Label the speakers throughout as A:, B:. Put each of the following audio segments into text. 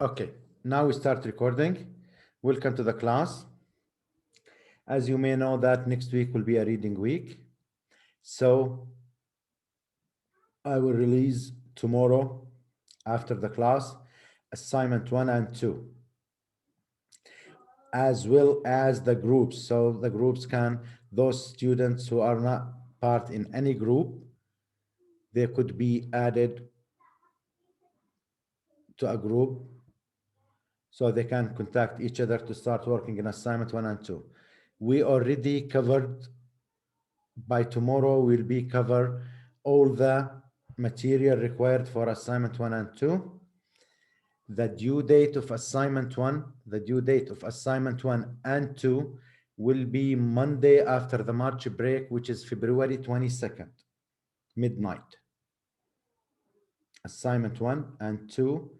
A: Okay, now we start recording. Welcome to the class. As you may know that next week will be a reading week. So I will release tomorrow after the class assignment 1 and 2, as well as the groups. So the groups those students who are not part in any group, they could be added to a group so they can contact each other to start working in assignment 1 and 2. We already covered, by tomorrow we'll be cover all the material required for assignment 1 and 2. The due date of assignment 1, the due date of assignment 1 and 2 will be Monday after the March break, which is February 22nd, midnight. Assignment 1 and 2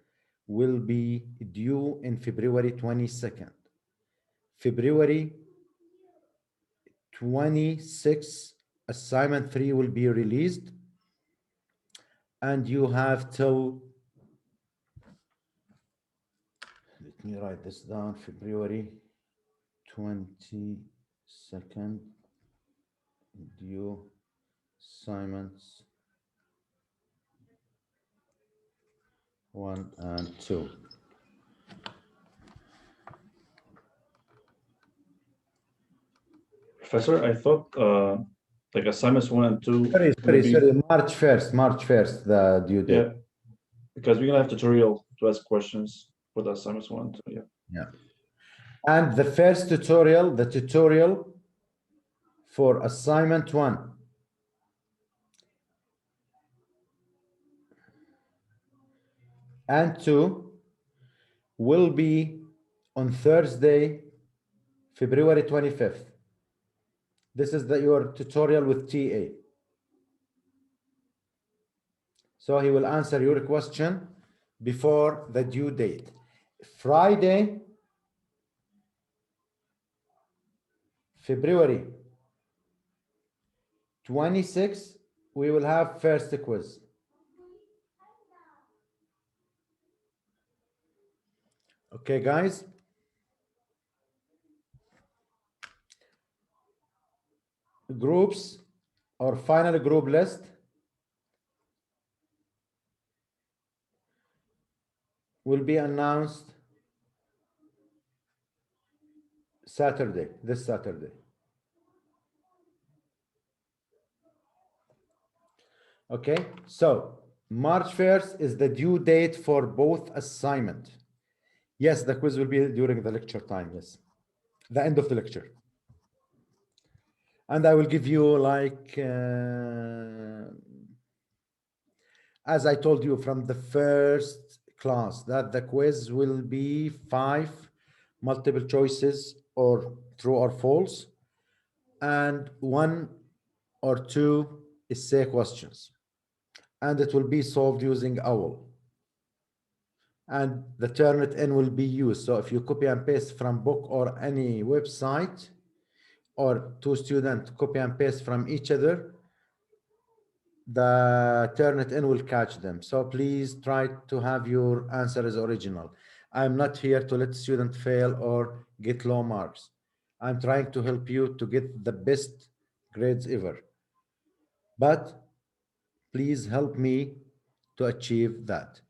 A: will be due in February 22nd. February 26th, assignment 3 will be released, and you have till, let me write this down, February 22nd, due assignments 1 and 2.
B: Professor, I thought like assignments 1 and 2.
A: Sorry, March 1st, the due date.
B: Yeah, because we're gonna have tutorial to ask questions for the assignments 1 and 2. Yeah.
A: Yeah. And the first tutorial, the tutorial for assignment 1 and 2 will be on Thursday, February 25th. This is your tutorial with TA. So he will answer your question before the due date. Friday, February 26th, we will have first quiz. Okay, guys? Groups or final group list will be announced Saturday, this Saturday. Okay, so March 1st is the due date for both assignment. Yes, the quiz will be during the lecture time, yes. The end of the lecture. And I will give you like, as I told you from the first class, that the quiz will be 5 multiple choices or true or false, and 1 or 2 essay questions. And it will be solved using OWL. And the Turnitin will be used. So if you copy and paste from book or any website, or 2 students copy and paste from each other, the Turnitin will catch them. So please try to have your answer as original. I'm not here to let student fail or get low marks. I'm trying to help you to get the best grades ever. But please help me to achieve that.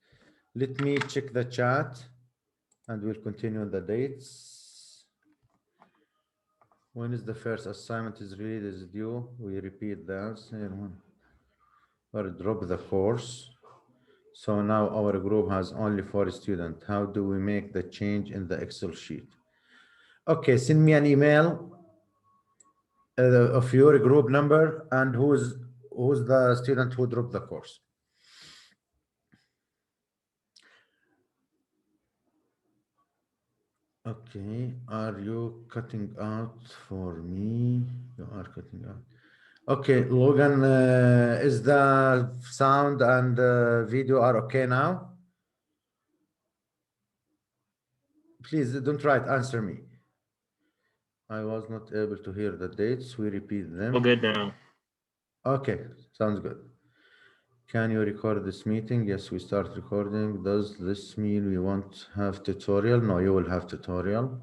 A: Let me check the chat and we'll continue the dates. When is the first assignment is released is due? We repeat the answer or drop the course. So now our group has only 4 students. How do we make the change in the Excel sheet? Okay, send me an email of your group number and who's the student who dropped the course. Okay, are you cutting out for me? You are cutting out. Okay, Logan, is the sound and video are okay now? Please don't write, answer me. I was not able to hear the dates. We repeat them.
C: All good now.
A: Okay, sounds good. Can you record this meeting? Yes, we start recording. Does this mean we won't have tutorial? No, you will have tutorial.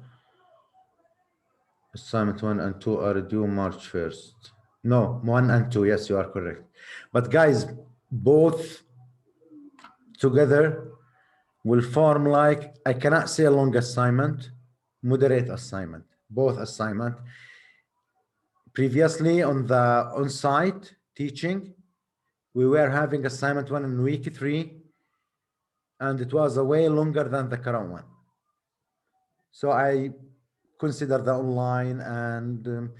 A: Assignment 1 and 2 are due March 1st. No, 1 and 2. Yes, you are correct. But guys, both together will form like, I cannot say a long assignment, moderate assignment, both assignment. Previously on the on-site teaching, we were having assignment 1 in week 3, and it was a way longer than the current one. So I consider the online and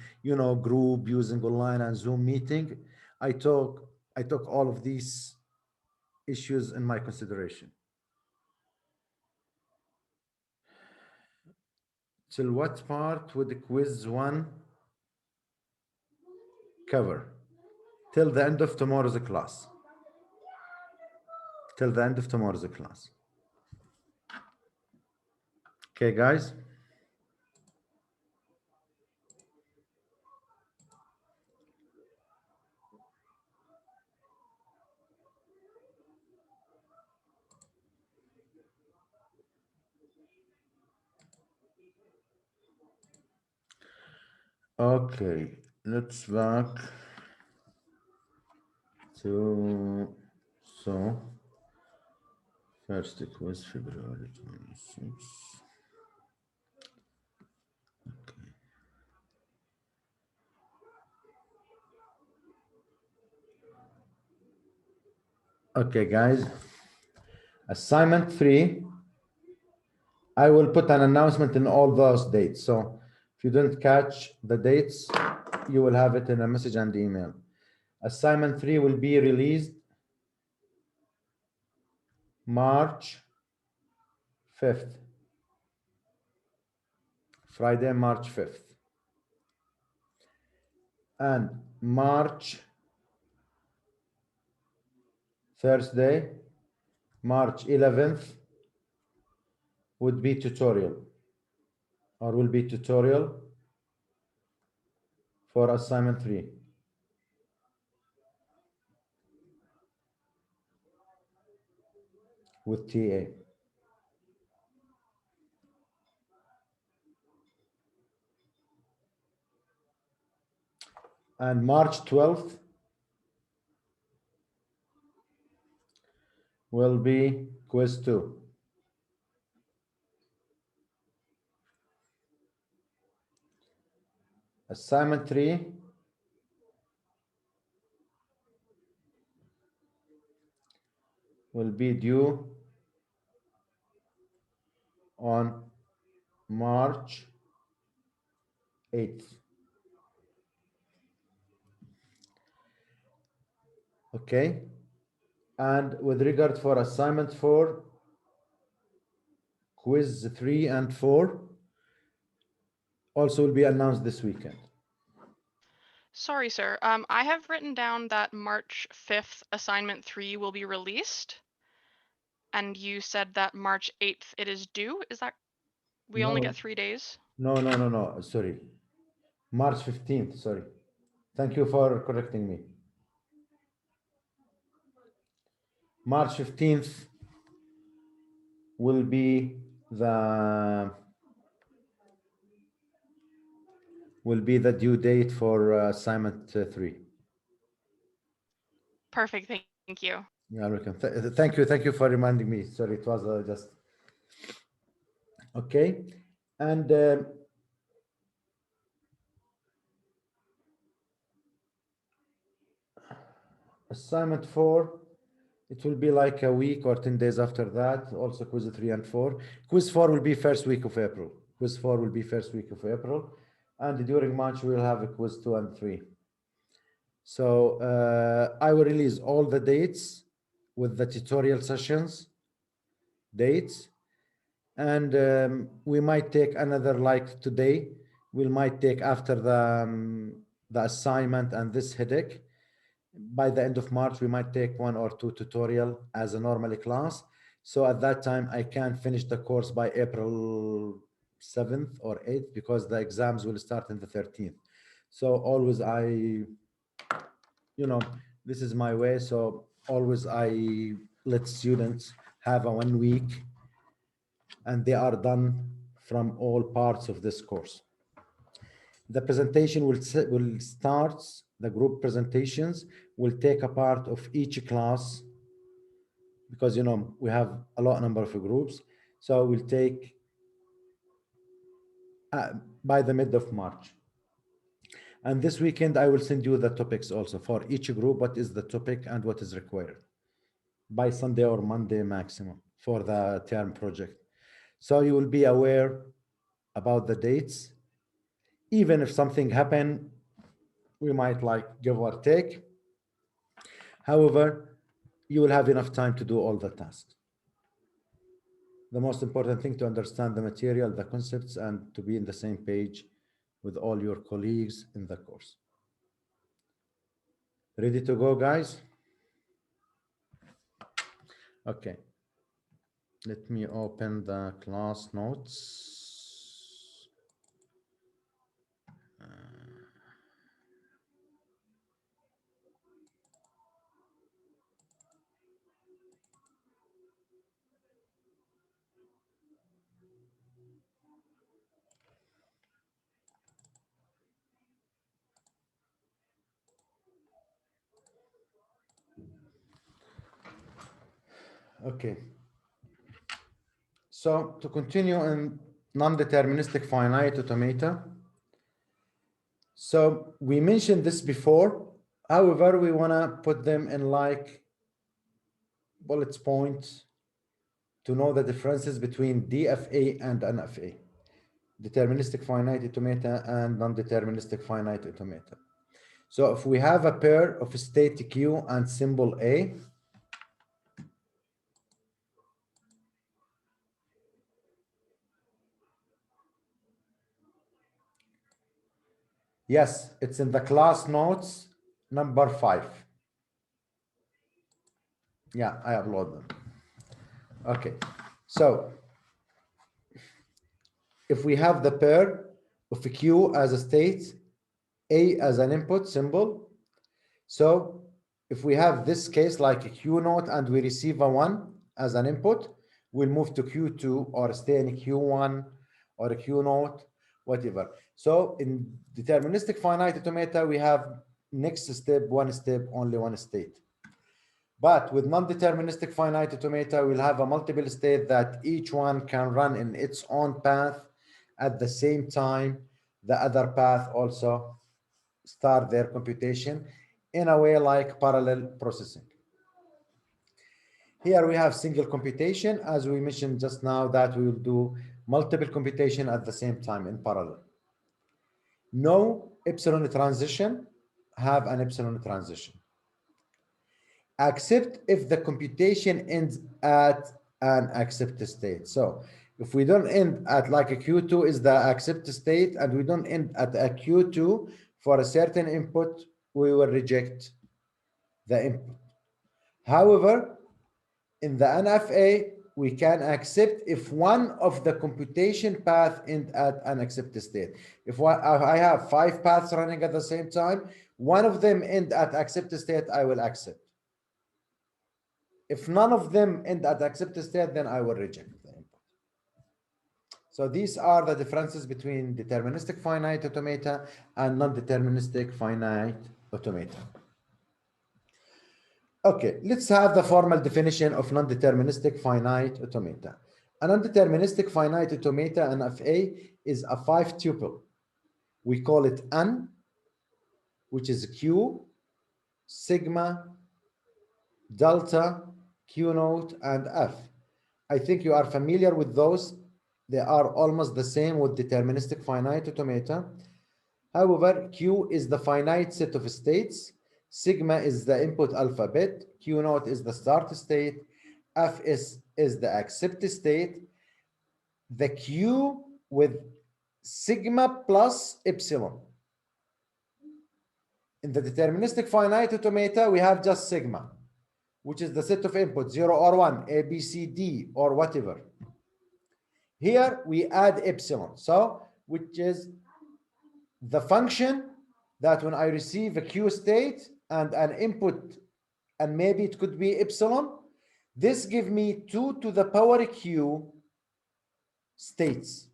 A: group using online and Zoom meeting. I took all of these issues in my consideration. Till what part would the quiz 1 cover? Till the end of tomorrow's class. Till the end of tomorrow's class. Okay, guys. Okay, let's back to first quiz February 26th. Okay, guys. Assignment 3. I will put an announcement in all those dates. So if you didn't catch the dates, you will have it in a message and email. Assignment 3 will be released March 5th. Friday, March 5th. And Thursday, March 11th would be tutorial, or will be tutorial for assignment 3. With TA. And March 12th will be quiz 2. Assignment 3 will be due on March 8th. Okay. And with regard for assignment 4, quiz 3 and 4 also will be announced this weekend.
C: Sorry, sir. I have written down that March 5th assignment 3 will be released. And you said that March 8th it is due. Is that we only
A: No.
C: get 3 days?
A: No. Sorry. March 15th. Sorry. Thank you for correcting me. March 15th will be the due date for assignment 3.
C: Perfect. Thank you.
A: Yeah, welcome. Thank you for reminding me. Sorry, it was just okay. And assignment 4, it will be like a week or 10 days after that. Also quiz 3 and 4. Quiz 4 will be first week of April. Quiz 4 will be first week of April. And during March, we'll have a quiz 2 and 3. So I will release all the dates with the tutorial sessions dates. And we might take another, like today, we might take after the assignment and this headache. By the end of March, we might take 1 or 2 tutorial as a normal class. So at that time, I can finish the course by April 7th or 8th, because the exams will start in the 13th. So always this is my way. So always I let students have a 1 week and they are done from all parts of this course. The presentation will start, the group presentations will take a part of each class because, you know, we have a lot number of groups. So we'll take by the mid of March. And this weekend, I will send you the topics also for each group, what is the topic and what is required by Sunday or Monday maximum for the term project. So you will be aware about the dates. Even if something happened, we might like give or take. However, you will have enough time to do all the tasks. The most important thing to understand the material, the concepts, and to be in the same page with all your colleagues in the course. Ready to go, guys? Okay. Let me open the class notes. Okay. So to continue in non-deterministic finite automata. So we mentioned this before. However, we want to put them in like bullet points to know the differences between DFA and NFA, deterministic finite automata and non-deterministic finite automata. So if we have a pair of state Q and symbol A, yes, it's in the class notes number 5. Yeah, I upload them. Okay, so if we have the pair of Q as a state, A as an input symbol, so if we have this case like a Q naught and we receive a 1 as an input, we'll move to Q2 or stay in Q1 or a Q naught, whatever. So in deterministic finite automata, we have next step, only one state. But with non-deterministic finite automata, we'll have a multiple state that each one can run in its own path at the same time. The other path also start their computation in a way like parallel processing. Here we have single computation, as we mentioned just now, that we will do multiple computation at the same time in parallel. No epsilon transition, have an epsilon transition. Except if the computation ends at an accept state. So if we don't end at like a Q2 is the accept state, and we don't end at a Q2 for a certain input, we will reject the input. However, in the NFA, we can accept if one of the computation path end at an accept state. If I have 5 paths running at the same time, one of them end at accept state, I will accept. If none of them end at accept state, then I will reject the input. So these are the differences between deterministic finite automata and non-deterministic finite automata. Okay, let's have the formal definition of non-deterministic finite automata. A non-deterministic finite automata, NFA, is a 5-tuple. We call it N, which is Q, sigma, delta, Q naught, and F. I think you are familiar with those. They are almost the same with deterministic finite automata. However, Q is the finite set of states. Sigma is the input alphabet. Q naught is the start state. F is the accept state. The Q with sigma plus epsilon. In the deterministic finite automata, we have just sigma, which is the set of inputs, 0 or 1, A, B, C, D, or whatever. Here we add epsilon, so which is the function that when I receive a Q state and an input and maybe it could be epsilon. This give me 2 to the power q states.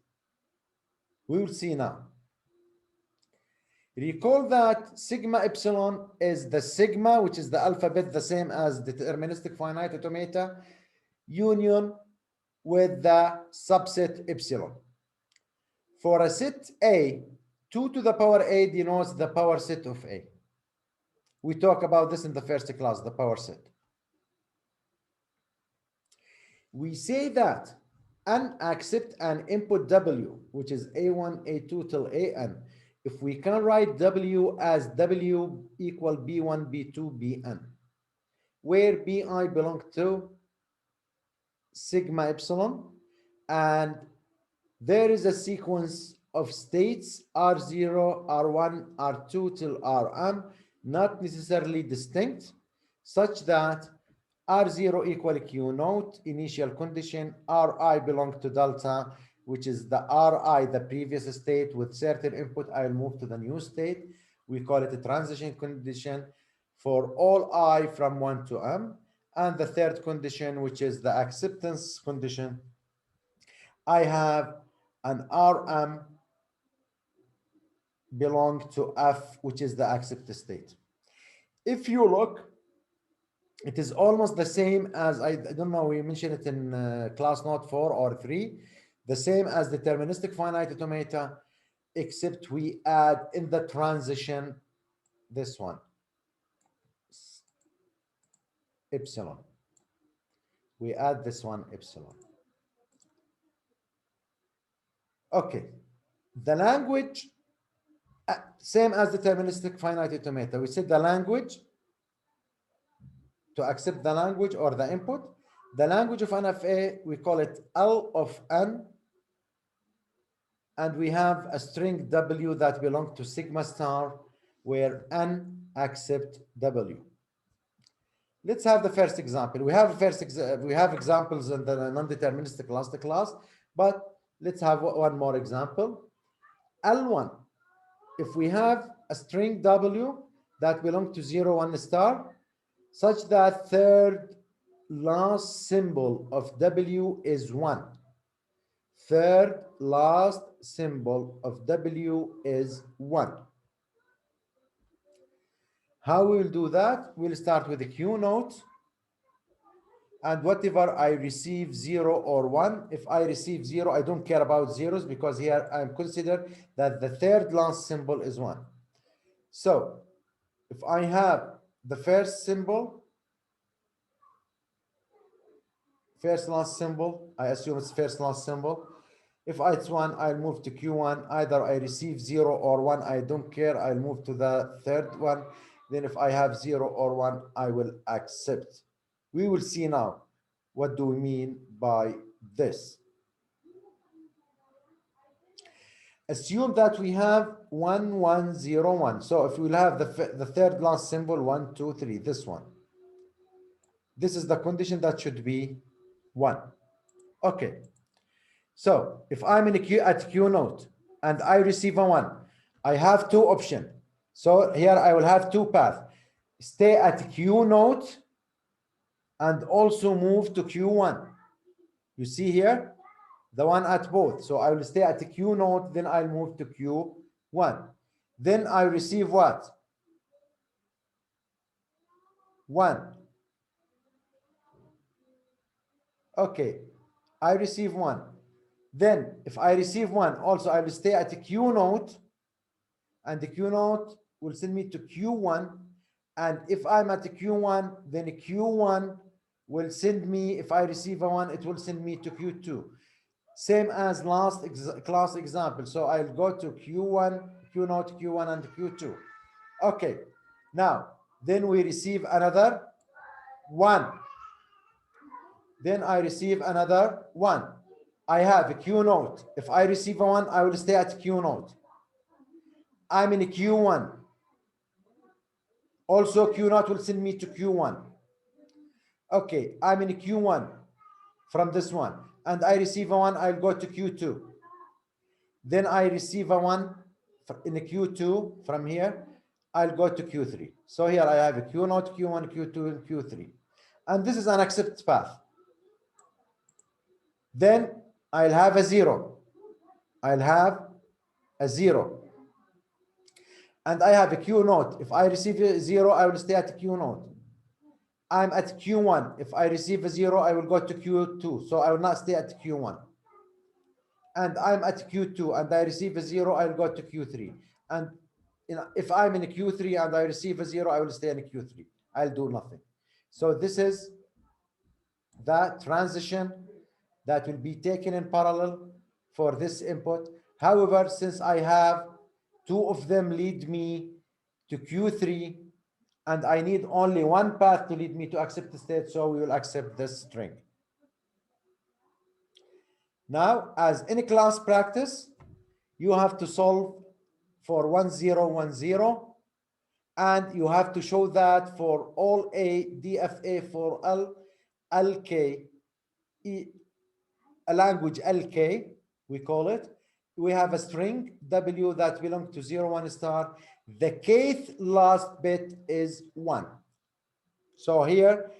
A: We will see now. Recall that sigma epsilon is the sigma, which is the alphabet, the same as deterministic finite automata, union with the subset epsilon. For a set A, 2 to the power A denotes the power set of A. We talked about this in the first class, the power set. We say that n accept an input W, which is A1, A2 till AN. If we can write W as W equal B1, B2, Bn, where Bi belong to sigma epsilon, and there is a sequence of states R0, R1, R2 till Rn, not necessarily distinct, such that R0 equal Q naught, initial condition, Ri belong to delta, which is the Ri, the previous state with certain input, I'll move to the new state. We call it a transition condition for all I from 1 to M. And the third condition, which is the acceptance condition, I have an Rm belong to F, which is the accept state. If you look, it is almost the same as, I don't know, we mentioned it in class note 4 or 3, the same as deterministic finite automata, except we add in the transition this one, epsilon. We add this one, epsilon. Okay, the language, same as deterministic finite automata. We said the language, to accept the language or the input, the language of NFA, we call it L of N, and we have a string W that belongs to sigma star, where N accept W. Let's have the first example. We have examples in the non-deterministic class, but let's have one more example. L1, if we have a string W that belongs to 0, 1 star, such that third last symbol of W is 1. Third last symbol of W is 1. How we will do that? We'll start with the Q note, and whatever I receive 0 or 1, if I receive 0, I don't care about zeros, because here I'm considered that the third last symbol is 1. So if I have the first symbol, first last symbol, I assume it's first last symbol. If it's 1, I'll move to Q1. Either I receive 0 or 1, I don't care. I'll move to the third one. Then if I have 0 or 1, I will accept. We will see now what do we mean by this. Assume that we have 1, 1, 0, 1. So if we'll have the third last symbol, 1, 2, 3, this one. This is the condition that should be 1. Okay. So if I'm in a Q at Q note and I receive a 1, I have two options. So here I will have two paths. Stay at Q note and also move to Q1. You see here, the one at both. So I will stay at the Q note, then I'll move to Q1. Then I receive what? 1. Okay, I receive 1. Then if I receive 1, also I will stay at the Q note, and the Q note will send me to Q1. And if I'm at the Q1, then the Q1 will send me, if I receive a 1, it will send me to Q2. Same as last class example. So I'll go to Q1, Q note, Q1, and Q2. Okay, now, then we receive another 1. Then I receive another 1. I have a Q note. If I receive a 1, I will stay at Q note. I'm in a Q1. Also, Q naught will send me to Q1. Okay, I'm in a Q1 from this one, and I receive a 1, I'll go to Q2. Then I receive a 1 in a Q2 from here. I'll go to Q3. So here I have a Q0, Q1, Q2, and Q3. And this is an accept path. Then I'll have a 0. I'll have a 0. And I have a Q0. If I receive a 0, I will stay at Q0. I'm at Q1. If I receive a 0, I will go to Q2. So I will not stay at Q1. And I'm at Q2 and I receive a 0, I'll go to Q3. And if I'm in a Q3 and I receive a 0, I will stay in a Q3. I'll do nothing. So this is the transition that will be taken in parallel for this input. However, since I have 2 of them lead me to Q3 and I need only one path to lead me to accept the state, so we will accept this string. Now, as in class practice, you have to solve for 1, 0, 1, 0, and you have to show that for all A, DFA for L, LK, a language LK, we call it. We have a string W that belongs to 0, 1 star. The kth last bit is 1. So here,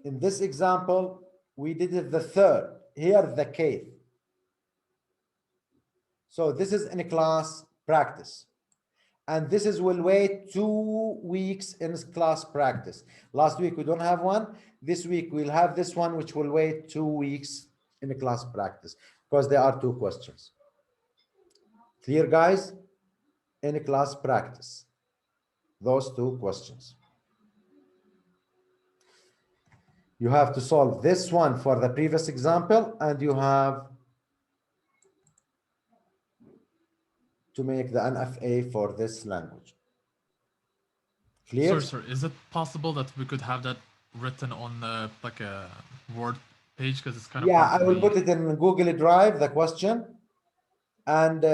A: in this example, we did it the third. Here, the kth. So this is in a class practice. And this is will wait 2 weeks in class practice. Last week, we don't have one. This week, we'll have this one, which will wait 2 weeks in a class practice because there are 2 questions. Clear, guys? In a class practice, those 2 questions. You have to solve this one for the previous example, and you have to make the NFA for this language. Clear?
D: Sorry, is it possible that we could have that written on like a Word page, because it's kind of
A: yeah, I will put it in Google Drive, the question, and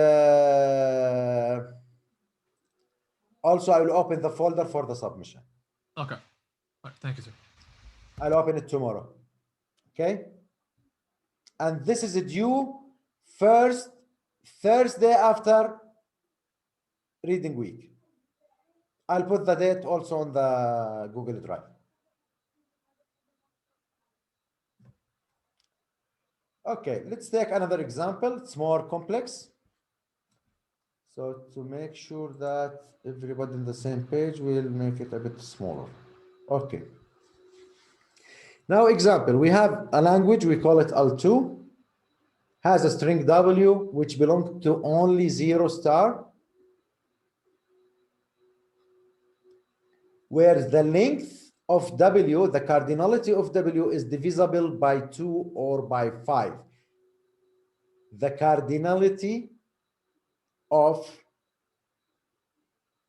A: also I will open the folder for the submission.
D: Okay. All right, thank you, sir.
A: I'll open it tomorrow. Okay. And this is due first Thursday after reading week. I'll put the date also on the Google Drive. Okay, let's take another example. It's more complex. So to make sure that everybody on the same page, we'll make it a bit smaller. Okay. Now example, we have a language, we call it L2, has a string W, which belongs to only 0 star, where the length of W, the cardinality of W is divisible by 2 or by 5. The cardinality of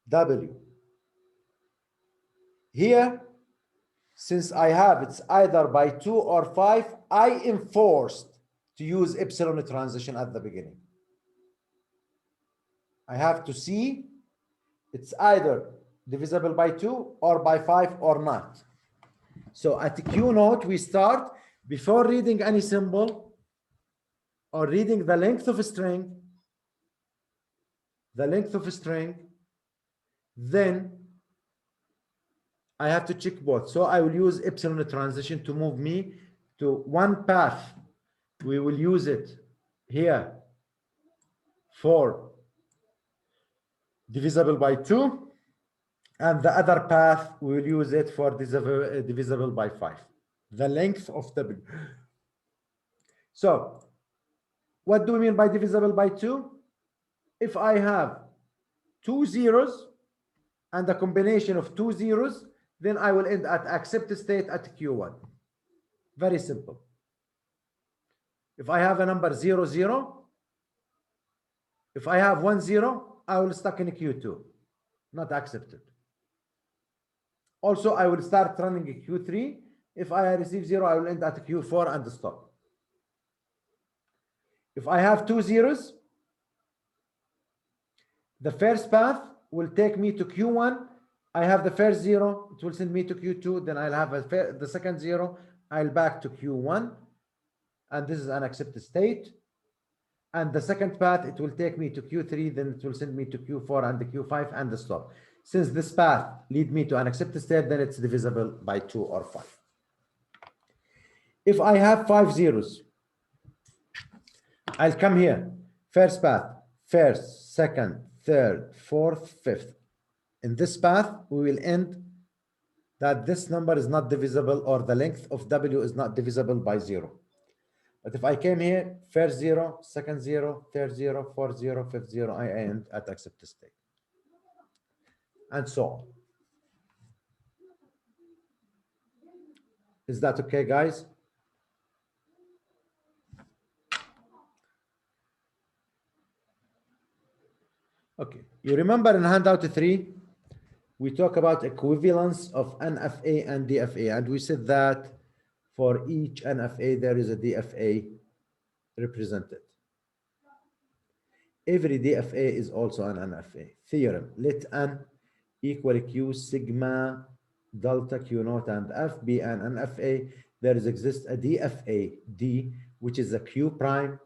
A: W. Here, since I have it's either by 2 or 5, I am forced to use epsilon transition at the beginning. I have to see it's either divisible by 2 or by 5 or not. So at Q0, we start before reading any symbol or reading the length of a string, then I have to check both. So I will use epsilon transition to move me to one path. We will use it here for divisible by 2, and the other path we will use it for divisible by 5. The length of W. So what do we mean by divisible by 2? If I have 2 zeros and a combination of 2 zeros, then I will end at accept state at Q1. Very simple. If I have a number 0, 0, if I have 1, 0, I will stuck in Q2, not accepted. Also, I will start running Q3. If I receive 0, I will end at Q4 and stop. If I have 2 zeros, the first path will take me to Q1. I have the first 0, it will send me to Q2, then I'll have the second 0, I'll back to Q1, and this is an accepted state. And the second path, it will take me to Q3, then it will send me to Q4 and the Q5 and the stop. Since this path lead me to an accepted state, then it's divisible by 2 or 5. If I have 5 zeros, I'll come here. First path, first, second, third, fourth, fifth. In this path, we will end that this number is not divisible, or the length of W is not divisible by 0. But if I came here, first 0, second 0, third 0, fourth 0, fifth 0, I end at accepted state. And so on. Is that okay, guys? Okay, you remember in handout 3, we talk about equivalence of NFA and DFA, and we said that for each NFA, there is a DFA represented. Every DFA is also an NFA. Theorem, let N equal Q sigma delta Q naught and F be an NFA. There exists a DFA D, which is a Q prime,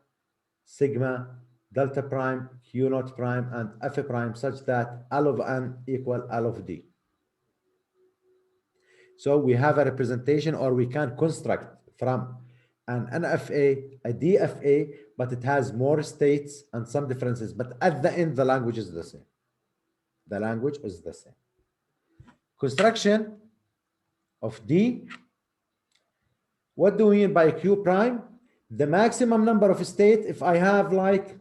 A: sigma, delta prime, Q naught prime, and F prime, such that L of N equal L of D. So we have a representation, or we can construct from an NFA a DFA, but it has more states and some differences. But at the end, the language is the same. The language is the same. Construction of D. What do we mean by Q prime? The maximum number of states, if I have like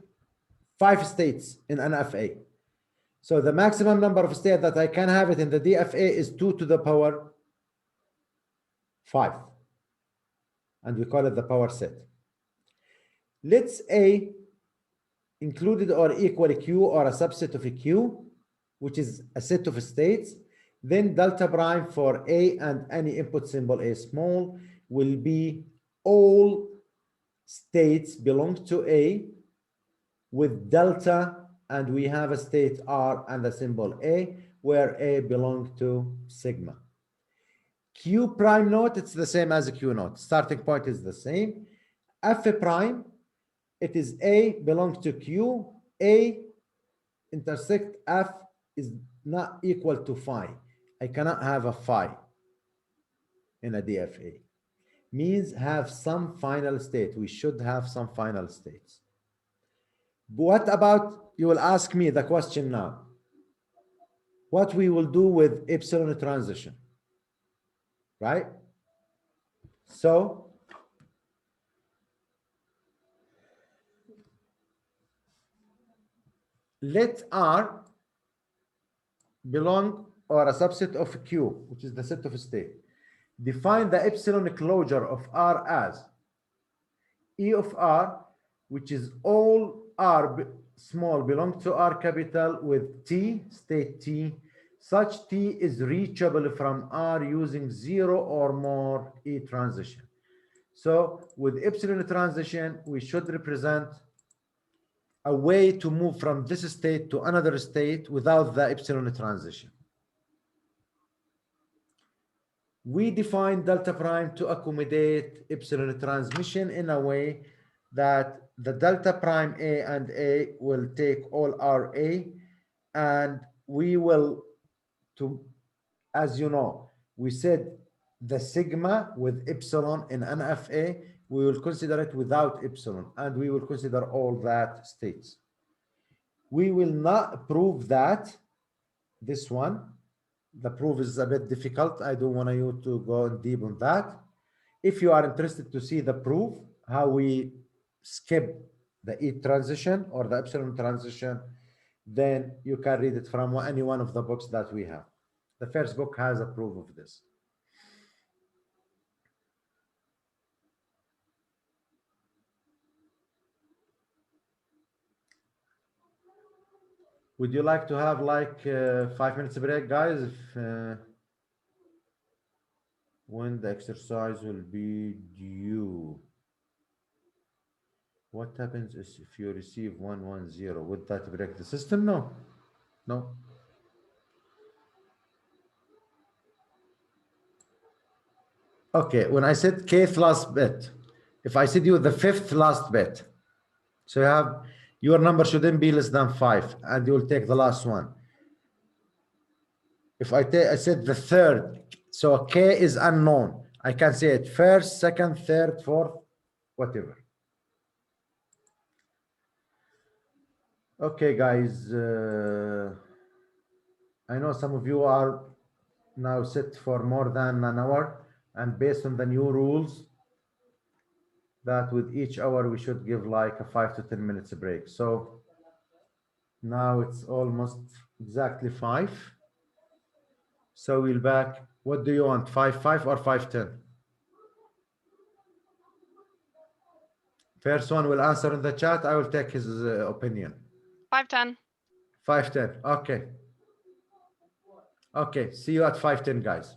A: 5 states in NFA. So the maximum number of states that I can have it in the DFA is 2 to the power 5. And we call it the power set. Let's A included or equal Q, or a subset of a Q, which is a set of states. Then delta prime for A and any input symbol A small will be all states belong to A with delta, and we have a state R and a symbol A, where A belongs to sigma. Q prime naught, it's the same as a Q naught. Starting point is the same. F prime, it is A belongs to Q. A intersect F is not equal to phi. I cannot have a phi in a DFA. Means have some final state. We should have some final states. What about, you will ask me the question now, what we will do with epsilon transition, right? So let R belong, or a subset of Q, which is the set of state. Define the epsilon closure of R as E of R, which is all R small belong to R capital with T, state T, such T is reachable from R using 0 or more E transition. So with epsilon transition, we should represent a way to move from this state to another state without the epsilon transition. We define delta prime to accommodate epsilon transmission in a way that the delta prime A and A will take all RA, and we will, as you know, we said the sigma with epsilon in NFA, we will consider it without epsilon, and we will consider all that states. We will not prove that, this one. The proof is a bit difficult. I don't want you to go deep on that. If you are interested to see the proof, how we skip the E transition or the epsilon transition, then you can read it from any one of the books that we have. The first book has a proof of this. Would you like to have like 5 minutes break, guys? If, when the exercise will be due? What happens if you receive 110? Would that break the system? No. No. Okay, when I said kth last bit, if I said you the 5th last bit, so you have, your number shouldn't be less than 5, and you will take the last one. If I said the third, so K is unknown. I can say it first, second, third, fourth, whatever. Okay, guys. I know some of you are now set for more than an hour, and based on the new rules, that with each hour we should give like a 5 to 10 minutes break. So now it's almost exactly 5. So we'll back. What do you want? 5:05 or 5:10? First one will answer in the chat. I will take his opinion.
C: 5:10.
A: 5:10. Okay. Okay. See you at 5:10, guys.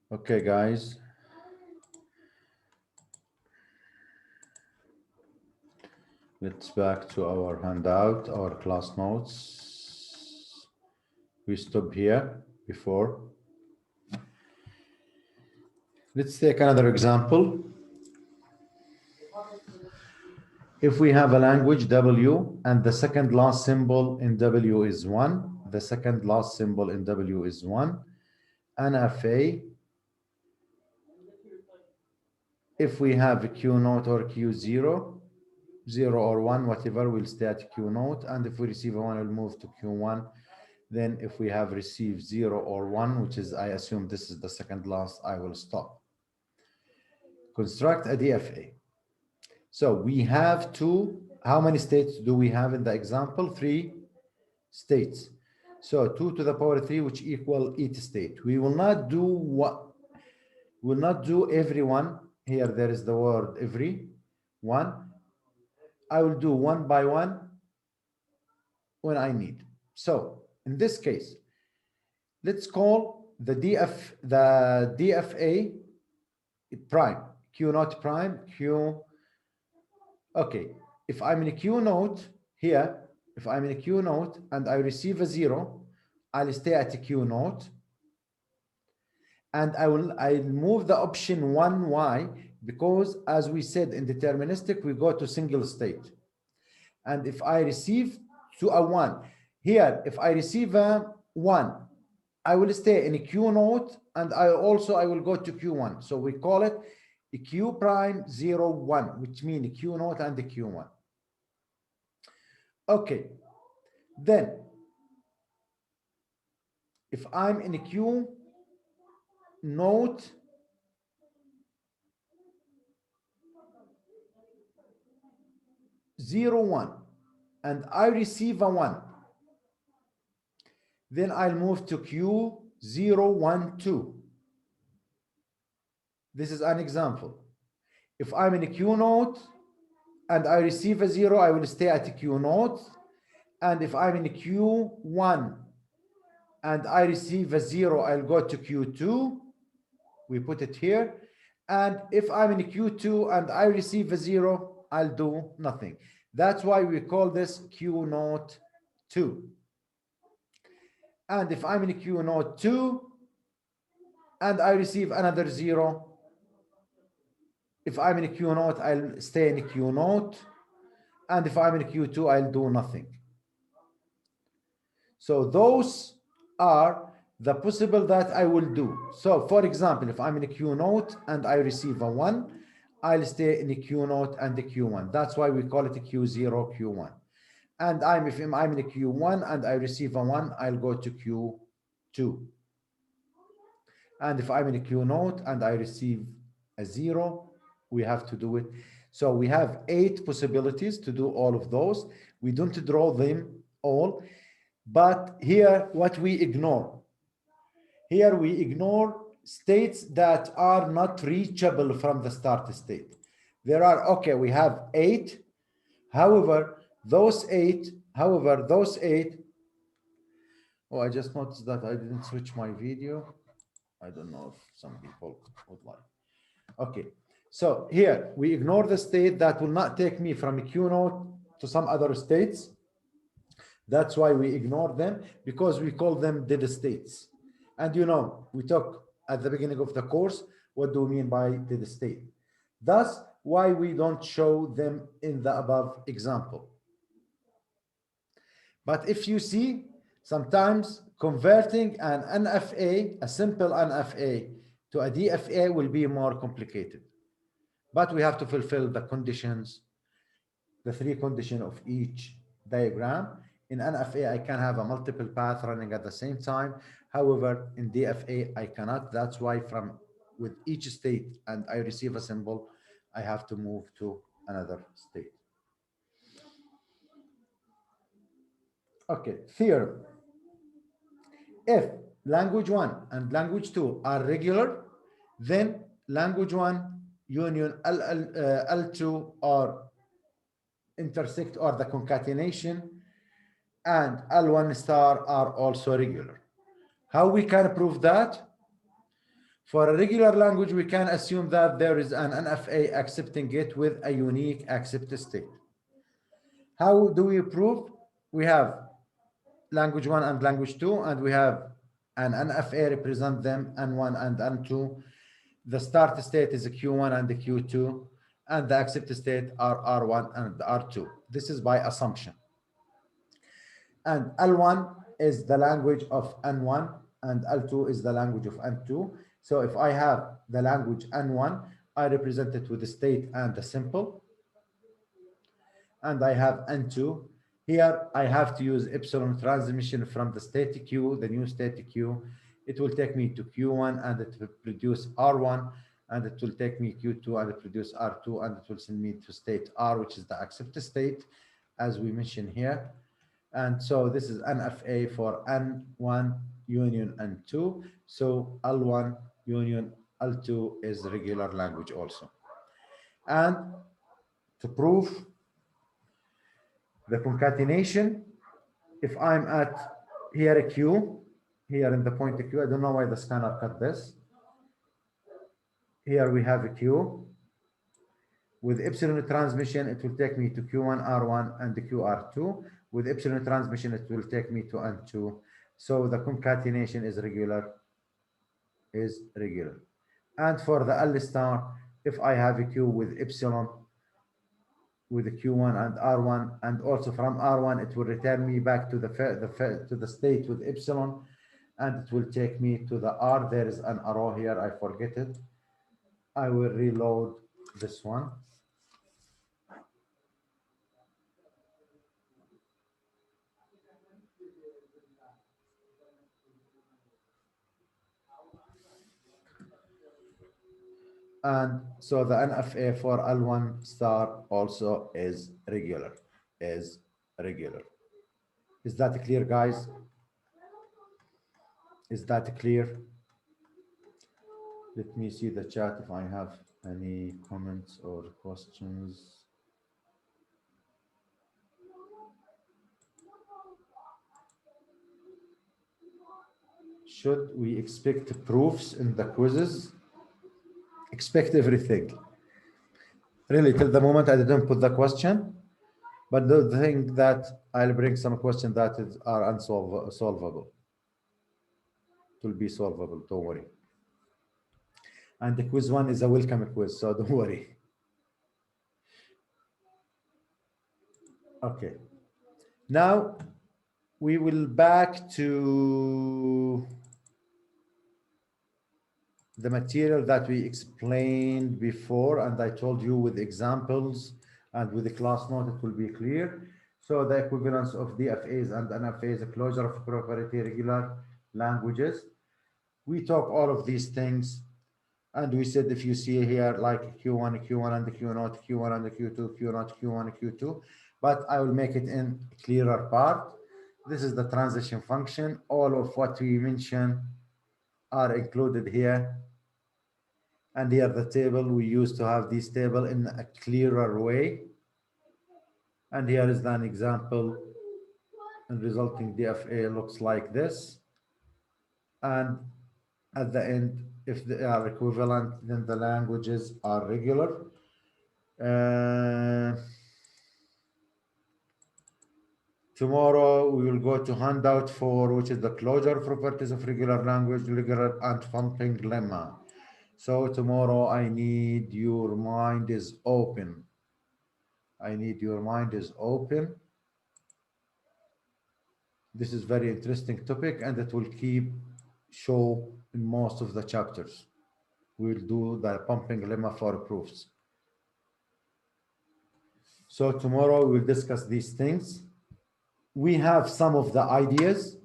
A: Okay, guys. Let's back to our handout, our class notes. We stopped here before. Let's take another example. If we have a language W and the second last symbol in W is 1, the second last symbol in W is 1, and FA, if we have a Q0 or Q0, 0 or 1, whatever, we'll stay at Q0, and if we receive a 1, we'll move to Q1. Then if we have received 0 or 1, which is, I assume this is the second last, I will stop. Construct a DFA. So we have how many states do we have in the example? 3 states. So 2 to the power 3, which equal each state. We will not do every one. Here there is the word every one. I will do one by one when I need. So in this case, let's call the DFA prime, Q0 prime, Q. Okay, if I'm in a Q0 here, if I'm in a Q0 and I receive a 0, I'll stay at a Q0, and I'll move the option 1Y, because as we said in deterministic, we go to single state. And if I receive to a 1 here, if I receive a 1, I will stay in a Q0, and I will go to Q1. So we call it a Q prime 0, 1, which means a Q0 and the Q1. Okay, then if I'm in a Q0 0, 1, and I receive a 1, then I'll move to Q0, 1, 2. This is an example. If I'm in a Q0 and I receive a 0, I will stay at a Q0. And if I'm in a Q1 and I receive a 0, I'll go to Q2. We put it here. And if I'm in a Q2 and I receive a 0, I'll do nothing. That's why we call this Q0 2. And if I'm in a Q0 2 and I receive another 0, if I'm in a Q0, I'll stay in a Q0. And if I'm in a Q2, I'll do nothing. So those are the possible that I will do. So for example, if I'm in a Q0 and I receive a 1, I'll stay in a Q0 and the Q1. That's why we call it a Q0, Q1. And if I'm in a Q1 and I receive a 1, I'll go to Q2. And if I'm in a Q0 and I receive a 0, we have to do it. So we have 8 possibilities to do all of those. We don't draw them all. But here, what we ignore. Here we ignore states that are not reachable from the start state. There are, okay, we have 8. However, those 8, oh, I just noticed that I didn't switch my video. I don't know if some people would like. Okay, so here we ignore the state that will not take me from a Q0 to some other states. That's why we ignore them, because we call them dead states. And you know, we talk at the beginning of the course, what do we mean by dead state? Thus, why we don't show them in the above example. But if you see, sometimes converting an NFA, a simple NFA, to a DFA will be more complicated. But we have to fulfill the conditions, the three conditions of each diagram. In NFA, I can have a multiple path running at the same time. However, in DFA, I cannot. That's why with each state and I receive a symbol, I have to move to another state. Okay, theorem. If language 1 and language 2 are regular, then language 1 union L2 or intersect or the concatenation, and L1 star are also regular. How we can prove that? For a regular language, we can assume that there is an NFA accepting it with a unique accept state. How do we prove? We have language 1 and language 2, and we have an NFA represent them, N1 and N2. The start state is a Q1 and the Q2, and the accept state are R1 and R2. This is by assumption. And L1 is the language of N1, and L2 is the language of N2. So if I have the language N1, I represent it with the state and the simple. And I have N2. Here, I have to use epsilon transmission from the state Q, the new state Q. It will take me to Q1 and it will produce R1, and it will take me Q2 and it produce R2, and it will send me to state R, which is the accept state, as we mentioned here. And so this is NFA for N1 union N2. So L1 union L2 is regular language also. And to prove the concatenation, if I'm at here a Q, here in the point Q, I don't know why the scanner cut this. Here we have a Q. With epsilon transmission, it will take me to Q1 R1 and the QR2. With epsilon transmission, it will take me to N2. So the concatenation is regular. And for the L star, if I have a Q with epsilon, with the Q1 and R1, and also from R1, it will return me back to the state with epsilon, and it will take me to the R. There is an arrow here, I forget it. I will reload this one. And so the NFA for L1 star also is regular. Is that clear, guys? Is that clear? Let me see the chat if I have any comments or questions. Should we expect proofs in the quizzes? Expect everything. Really, till the moment I didn't put the question, but the thing that I'll bring some questions that are unsolvable. It will be solvable, don't worry. And the quiz one is a welcome quiz, so don't worry. Okay. Now we will back to the material that we explained before, and I told you with examples and with the class note, it will be clear. So the equivalence of DFAs and NFAs, the closure of proprietary regular languages. We talk all of these things, and we said if you see here like Q1 and the Q0, Q1 and the Q2, Q0, Q1, Q2, but I will make it in clearer part. This is the transition function. All of what we mentioned are included here. And here the table, we used to have this table in a clearer way. And here is an example. And resulting DFA looks like this. And at the end, if they are equivalent, then the languages are regular. Tomorrow we will go to handout 4, which is the closure properties of regular language, regular and thumping lemma. So tomorrow I need your mind is open. I need your mind is open. This is very interesting topic and it will keep show in most of the chapters. We'll do the pumping lemma for proofs. So tomorrow we'll discuss these things. We have some of the ideas.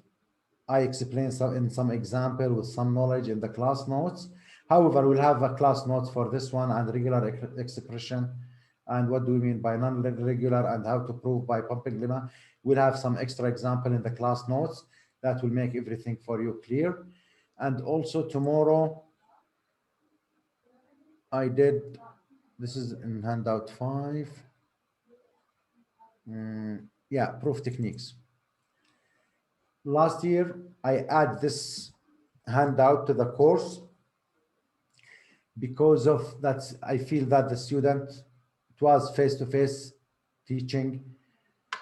A: I explained some in some example with some knowledge in the class notes. However, we'll have a class notes for this one and regular expression and what do we mean by non-regular and how to prove by pumping lemma. We'll have some extra example in the class notes that will make everything for you clear. And also tomorrow, I did, this is in handout 5. Yeah, proof techniques. Last year, I add this handout to the course because of that. I feel that the student, it was face-to-face teaching.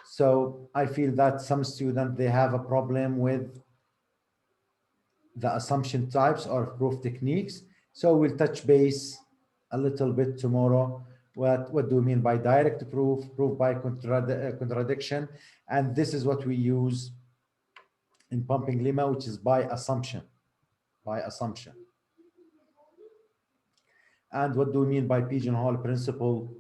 A: So I feel that some students, they have a problem with the assumption types or proof techniques. So we'll touch base a little bit tomorrow. What do we mean by direct proof, proof by contradiction? And this is what we use in pumping lemma, which is by assumption, And what do we mean by pigeonhole principle?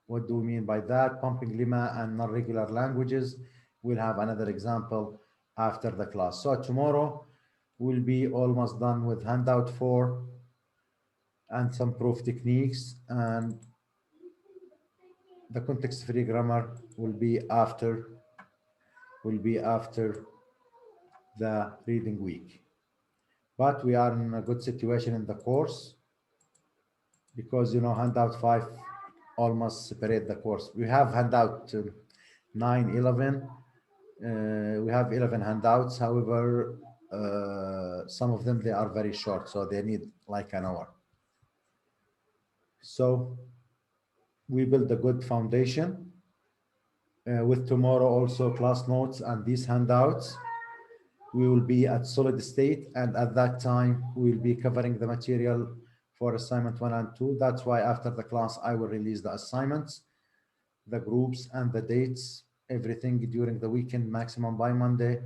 A: What do we mean by that? Pumping lemma and non-regular languages. We'll have another example after the class. So tomorrow we'll be almost done with handout 4 and some proof techniques, and the context-free grammar will be after the reading week. But we are in a good situation in the course because, you know, handout 5 almost separate the course. We have handout 9, 11. We have 11 handouts. However, some of them, they are very short, so they need like an hour. So we build a good foundation with tomorrow also class notes and these handouts. We will be at solid state, and at that time we'll be covering the material for assignment 1 and 2. That's why after the class I will release the assignments, the groups and the dates, everything during the weekend, maximum by Monday.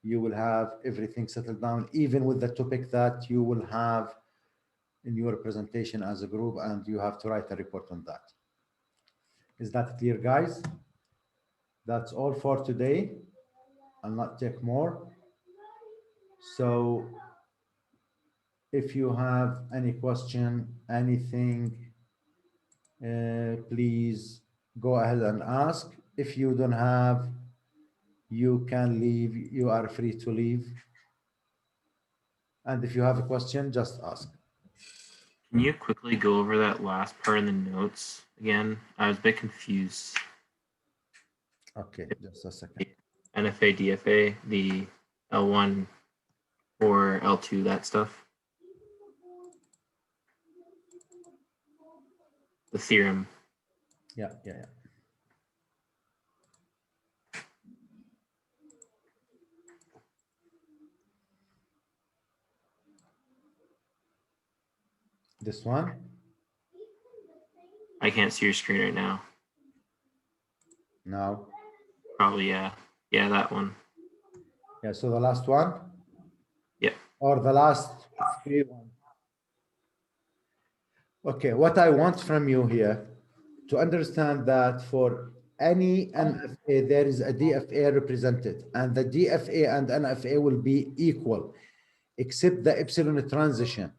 A: You will have everything settled down, even with the topic that you will have in your presentation as a group, and you have to write a report on that. Is that clear, guys? That's all for today. I'll not take more. So if you have any question, anything, please go ahead and ask. If you don't have, you can leave. You are free to leave. And if you have a question, just ask.
E: Can you quickly go over that last part in the notes again? I was a bit confused.
A: Okay, just a second.
E: NFA, DFA, the L1 or L2, that stuff. The theorem.
A: Yeah. This one?
E: I can't see your screen right now.
A: No.
E: Probably, yeah. Yeah, that one.
A: Yeah, so the last one?
E: Yeah.
A: Or the last 3 ones? Okay, what I want from you here to understand that for any NFA, there is a DFA represented, and the DFA and NFA will be equal, except the epsilon transition.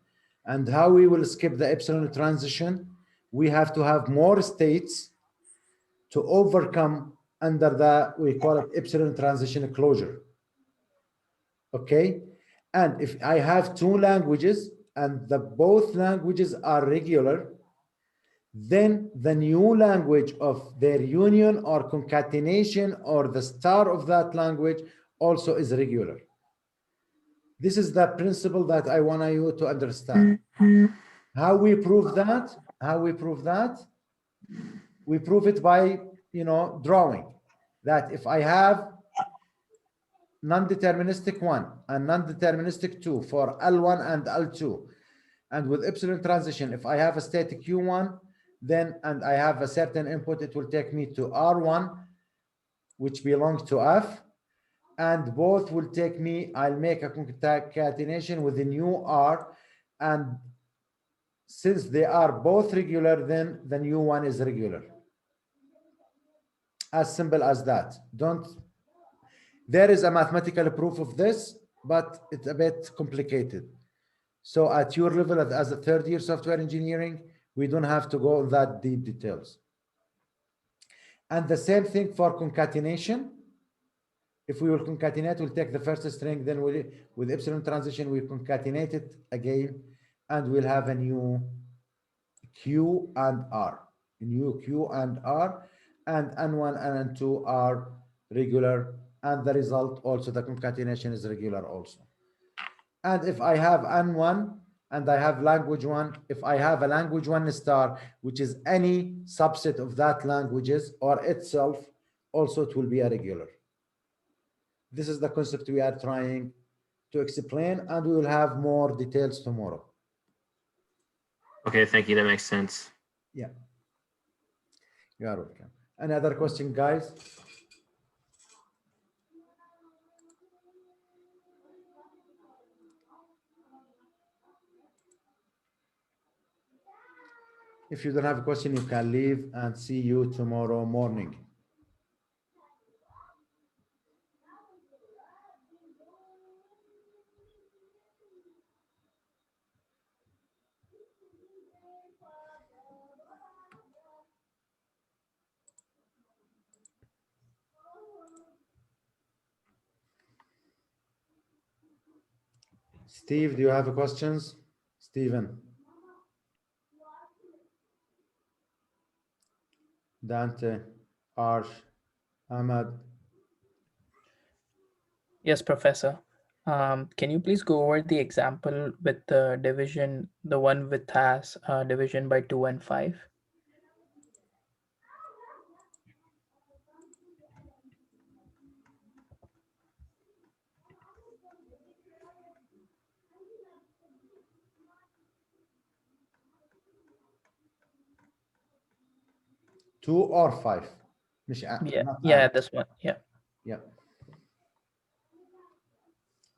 A: And how we will skip the epsilon transition? We have to have more states to overcome under the, we call it epsilon transition closure. Okay, and if I have 2 languages and both languages are regular, then the new language of their union or concatenation or the star of that language also is regular. This is the principle that I want you to understand. How we prove that? We prove it by, drawing that if I have non-deterministic 1 and non-deterministic 2 for L1 and L2, And with epsilon transition, if I have a static Q1, then, and I have a certain input, it will take me to R1, which belongs to F. And both will take me, I'll make a concatenation with the new R. And since they are both regular, then the new one is regular. As simple as that. There is a mathematical proof of this, but it's a bit complicated. So at your level as a third year software engineering, we don't have to go that deep details. And the same thing for concatenation. If we will concatenate, we'll take the first string, then with epsilon transition, we concatenate it again, and we'll have a new Q and R, a new Q and R, and N1 and N2 are regular, and the result also, the concatenation is regular also. And if I have N1 and I have language 1, if I have a language 1 star, which is any subset of that languages or itself, also it will be a regular. This is the concept we are trying to explain, and we will have more details tomorrow.
E: Okay, thank you. That makes sense.
A: Yeah. You are welcome. Any other question, guys? If you don't have a question, you can leave, and see you tomorrow morning. Steve, do you have questions? Steven. Dante, Arsh, Ahmad.
F: Yes, Professor. Can you please go over the example with the division, the one with has division by 2 and 5?
A: Two or five.
F: Yeah, this one. Yeah.
A: Yeah.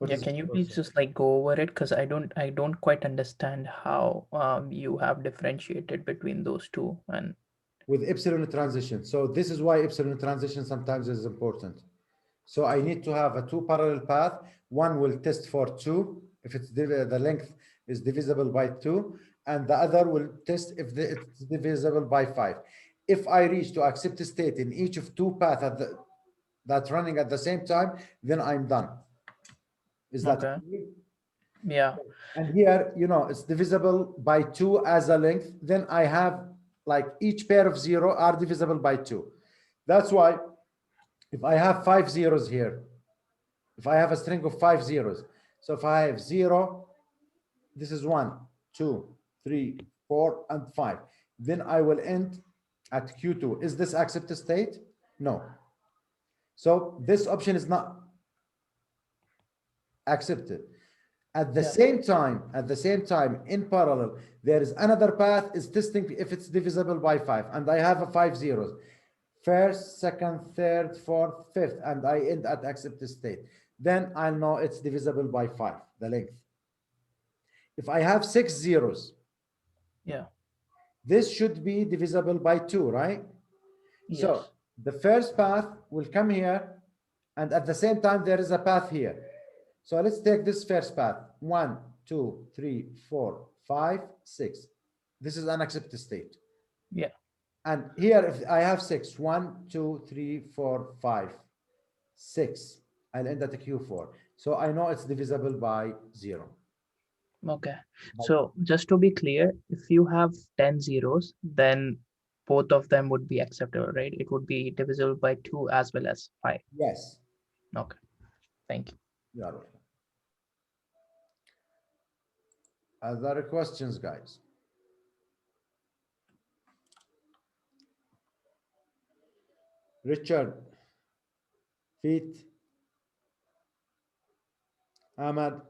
F: Yeah, can you please just like go over it, because I don't quite understand how you have differentiated between those two and
A: with epsilon transition. So this is why epsilon transition sometimes is important. So I need to have a two parallel path. One will test for 2 if it's the length is divisible by 2, and the other will test if it's divisible by 5. If I reach to accept state in each of two paths that's running at the same time, then I'm done. Is that
F: okay?
A: clear?
F: Yeah.
A: And here, it's divisible by 2 as a length. Then I have like each pair of 0 are divisible by 2. That's why if I have 5 zeros here, if I have a string of 5 zeros, so if I have 0, this is 1, 2, 3, 4, and 5. Then I will end at Q2. Is this accept state? No. So this option is not accepted. At the same time, in parallel, there is another path is testing if it's divisible by 5, and I have a 5 zeros. First, second, third, fourth, fifth, and I end at accept state. Then I'll know it's divisible by 5, the length. If I have 6 zeros, this should be divisible by 2, right?
F: Yes.
A: So the first path will come here, and at the same time, there is a path here. So let's take this first path. 1, 2, 3, 4, 5, 6. This is an accept state.
F: Yeah.
A: And here, if I have 6, 1, 2, 3, 4, 5, 6, I'll end at the Q4. So I know it's divisible by 0.
F: Okay. So just to be clear, if you have 10 zeros, then both of them would be acceptable, right? It would be divisible by 2 as well as 5.
A: Yes.
F: Okay. Thank you.
A: You are welcome. Other questions, guys? Richard, Feet, Ahmad.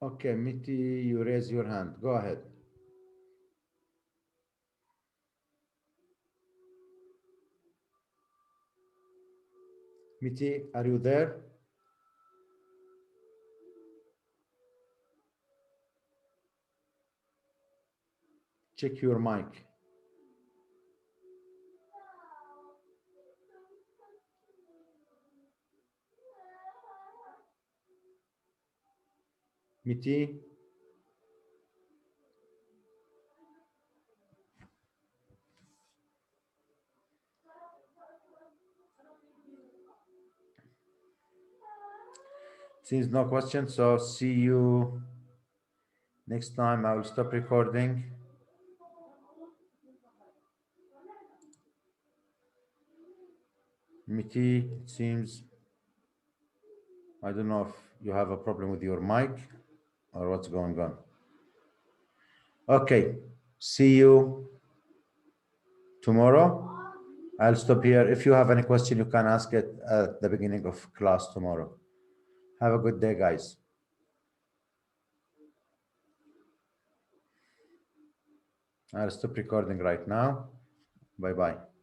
A: Okay, Miti, you raise your hand. Go ahead. Miti, are you there? Check your mic. Miti? Seems no question, so see you next time. I will stop recording. Miti, it seems, I don't know if you have a problem with your mic or what's going on. Okay, see you tomorrow. I'll stop here. If you have any question, you can ask it at the beginning of class tomorrow. Have a good day, guys. I'll stop recording right now. Bye-bye.